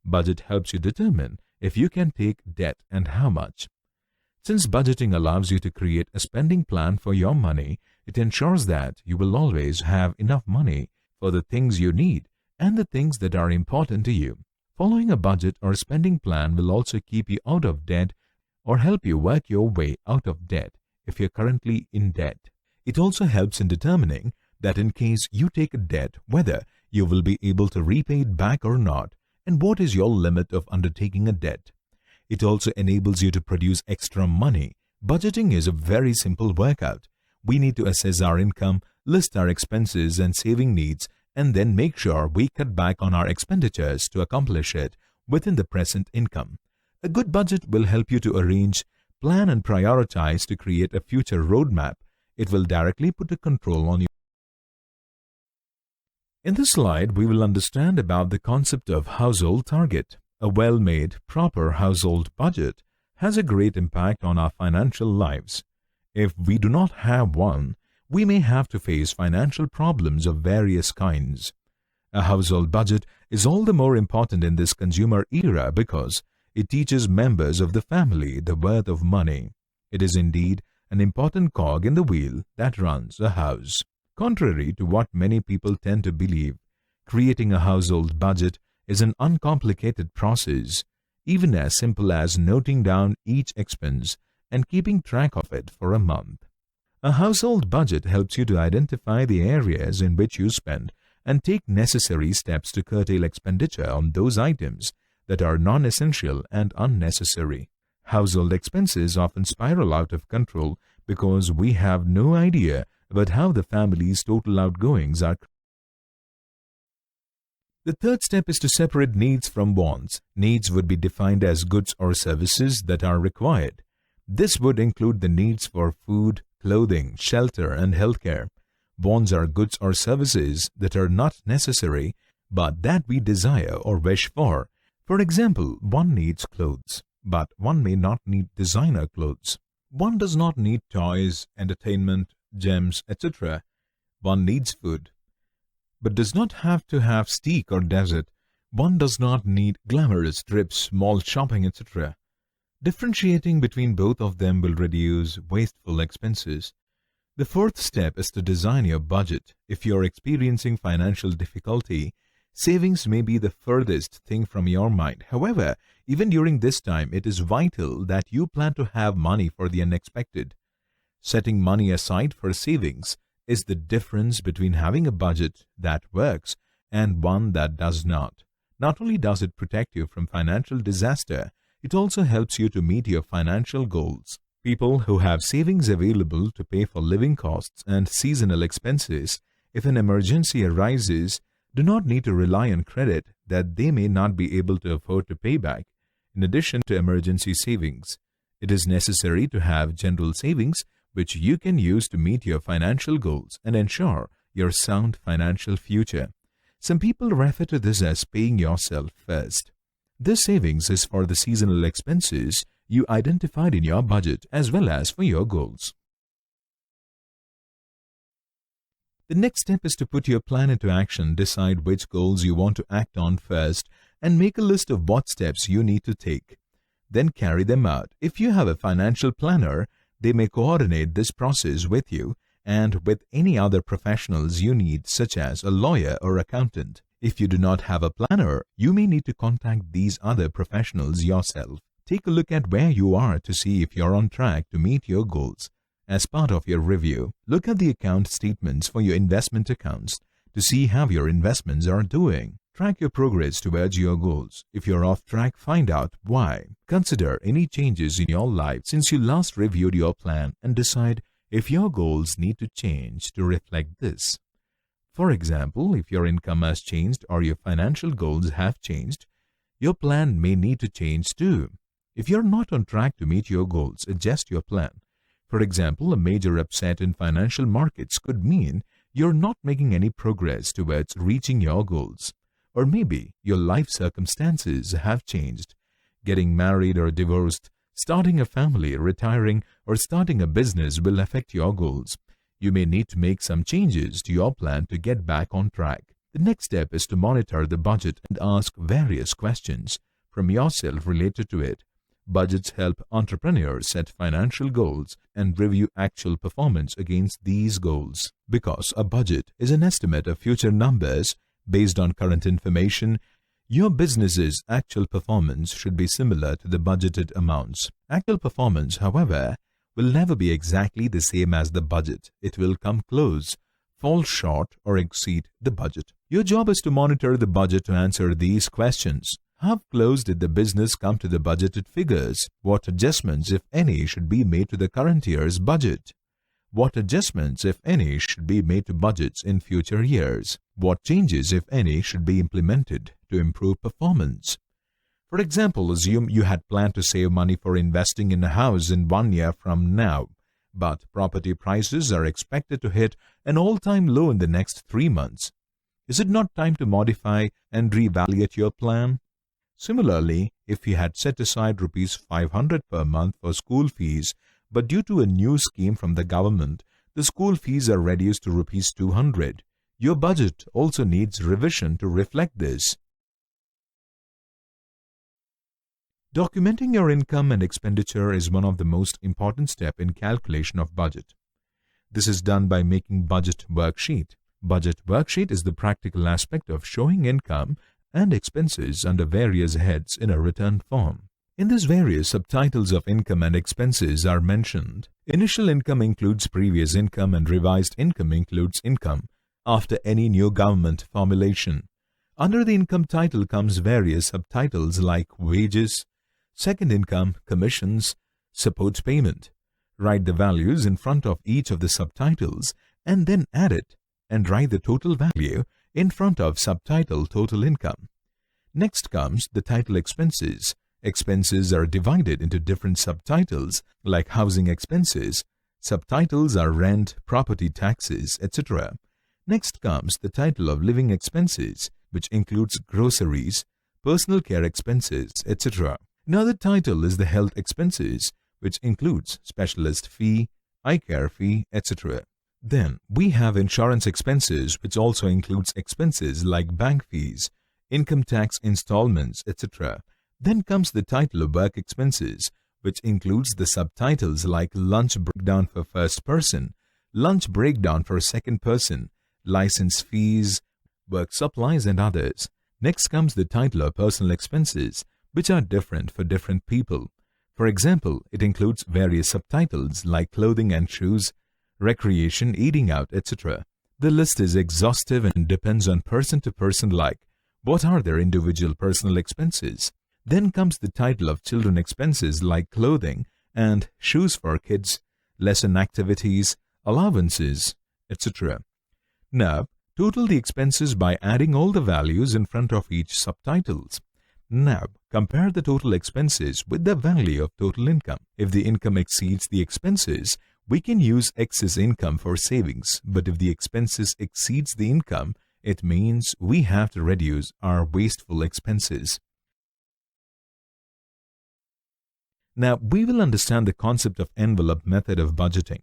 Budget helps you determine if you can take debt and how much. Since budgeting allows you to create a spending plan for your money, it ensures that you will always have enough money for the things you need and the things that are important to you. Following a budget or spending plan will also keep you out of debt or help you work your way out of debt if you're currently in debt. It also helps in determining that in case you take a debt, whether you will be able to repay it back or not, and what is your limit of undertaking a debt. It also enables you to produce extra money. Budgeting is a very simple workout. We need to assess our income, list our expenses and saving needs, and then make sure we cut back on our expenditures to accomplish it within the present income. A good budget will help you to arrange, plan and prioritize to create a future roadmap. It will directly put a control on you. In this slide, we will understand about the concept of household target. A well-made, proper household budget has a great impact on our financial lives. If we do not have one, we may have to face financial problems of various kinds. A household budget is all the more important in this consumer era because it teaches members of the family the worth of money. It is indeed an important cog in the wheel that runs a house. Contrary to what many people tend to believe, creating a household budget is an uncomplicated process, even as simple as noting down each expense and keeping track of it for a month. A household budget helps you to identify the areas in which you spend and take necessary steps to curtail expenditure on those items that are non-essential and unnecessary. Household expenses often spiral out of control because we have no idea about how the family's total outgoings are. The third step is to separate needs from wants. Needs would be defined as goods or services that are required. This would include the needs for food, clothing, shelter, and healthcare. Wants are goods or services that are not necessary but that we desire or wish for. For example, one needs clothes, but one may not need designer clothes. One does not need toys, entertainment, gems, etc. One needs food, but does not have to have steak or dessert. One does not need glamorous trips, mall shopping, etc. Differentiating between both of them will reduce wasteful expenses. The fourth step is to design your budget. If you are experiencing financial difficulty, savings may be the furthest thing from your mind. However, even during this time, it is vital that you plan to have money for the unexpected. Setting money aside for savings is the difference between having a budget that works and one that does not. Not only does it protect you from financial disaster, it also helps you to meet your financial goals. People who have savings available to pay for living costs and seasonal expenses, if an emergency arises, do not need to rely on credit that they may not be able to afford to pay back. In addition to emergency savings, it is necessary to have general savings which you can use to meet your financial goals and ensure your sound financial future. Some people refer to this as paying yourself first. This savings is for the seasonal expenses you identified in your budget as well as for your goals. The next step is to put your plan into action, decide which goals you want to act on first, and make a list of what steps you need to take. Then carry them out. If you have a financial planner, they may coordinate this process with you and with any other professionals you need, such as a lawyer or accountant. If you do not have a planner, you may need to contact these other professionals yourself. Take a look at where you are to see if you're on track to meet your goals. As part of your review, look at the account statements for your investment accounts to see how your investments are doing. Track your progress towards your goals. If you're off track, find out why. Consider any changes in your life since you last reviewed your plan and decide if your goals need to change to reflect this. For example, if your income has changed or your financial goals have changed, your plan may need to change too. If you're not on track to meet your goals, adjust your plan. For example, a major upset in financial markets could mean you're not making any progress towards reaching your goals. Or maybe your life circumstances have changed. Getting married or divorced, starting a family, retiring, or starting a business will affect your goals. You may need to make some changes to your plan to get back on track. The next step is to monitor the budget and ask various questions from yourself related to it. Budgets help entrepreneurs set financial goals and review actual performance against these goals. Because a budget is an estimate of future numbers based on current information, your business's actual performance should be similar to the budgeted amounts. Actual performance, however, will never be exactly the same as the budget. It will come close, fall short, or exceed the budget. Your job is to monitor the budget to answer these questions. How close did the business come to the budgeted figures? What adjustments, if any, should be made to the current year's budget? What adjustments, if any, should be made to budgets in future years? What changes, if any, should be implemented to improve performance? For example, assume you had planned to save money for investing in a house in 1 year from now, but property prices are expected to hit an all-time low in the next 3 months. Is it not time to modify and reevaluate your plan? Similarly, if you had set aside rupees 500 per month for school fees, but due to a new scheme from the government, the school fees are reduced to rupees 200, your budget also needs revision to reflect this. Documenting your income and expenditure is one of the most important steps in calculation of budget. This is done by making budget worksheet. Budget worksheet is the practical aspect of showing income and expenses under various heads in a written form. In this, various subtitles of income and expenses are mentioned. Initial income includes previous income and revised income includes income after any new government formulation. Under the income title comes various subtitles like wages, second income, commissions, support payment. Write the values in front of each of the subtitles and then add it and write the total value in front of subtitle total income. Next comes the title expenses. Expenses are divided into different subtitles like housing expenses. Subtitles are rent, property taxes, etc. Next comes the title of living expenses, which includes groceries, personal care expenses, etc. Another title is the health expenses, which includes specialist fee, eye care fee, etc. Then we have insurance expenses, which also includes expenses like bank fees, income tax installments, etc. Then comes the title of work expenses, which includes the subtitles like lunch breakdown for first person, lunch breakdown for second person, license fees, work supplies, and others. Next comes the title of personal expenses, which are different for different people. For example, it includes various subtitles like clothing and shoes, recreation, eating out, etc. The list is exhaustive and depends on person to person like what are their individual personal expenses. Then comes the title of children expenses like clothing and shoes for kids, lesson activities, allowances, etc. Now, total the expenses by adding all the values in front of each subtitles. Now, compare the total expenses with the value of total income. If the income exceeds the expenses, we can use excess income for savings, but if the expenses exceeds the income, it means we have to reduce our wasteful expenses. Now, we will understand the concept of envelope method of budgeting.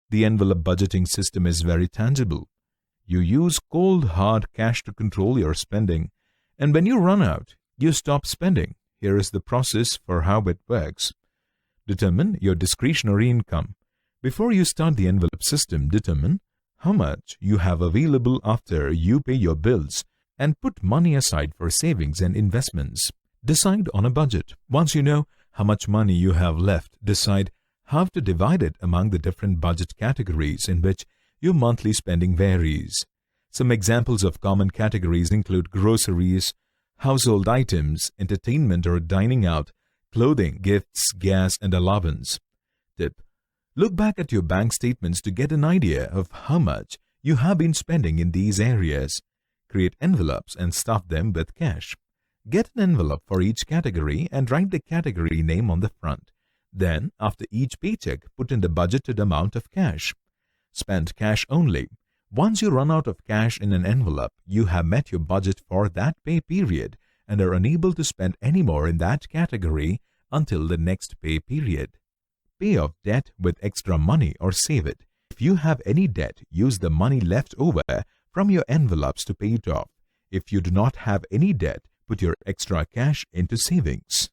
The envelope budgeting system is very tangible. You use cold, hard cash to control your spending, and when you run out, you stop spending. Here is the process for how it works. Determine your discretionary income. Before you start the envelope system, determine how much you have available after you pay your bills and put money aside for savings and investments. Decide on a budget. Once you know how much money you have left, decide how to divide it among the different budget categories in which your monthly spending varies. Some examples of common categories include groceries, household items, entertainment or dining out, clothing, gifts, gas, and allowance. Tip: look back at your bank statements to get an idea of how much you have been spending in these areas. Create envelopes and stuff them with cash. Get an envelope for each category and write the category name on the front. Then, after each paycheck, put in the budgeted amount of cash. Spend cash only. Once you run out of cash in an envelope, you have met your budget for that pay period and are unable to spend any more in that category until the next pay period. Pay off debt with extra money or save it. If you have any debt, use the money left over from your envelopes to pay it off. If you do not have any debt, put your extra cash into savings.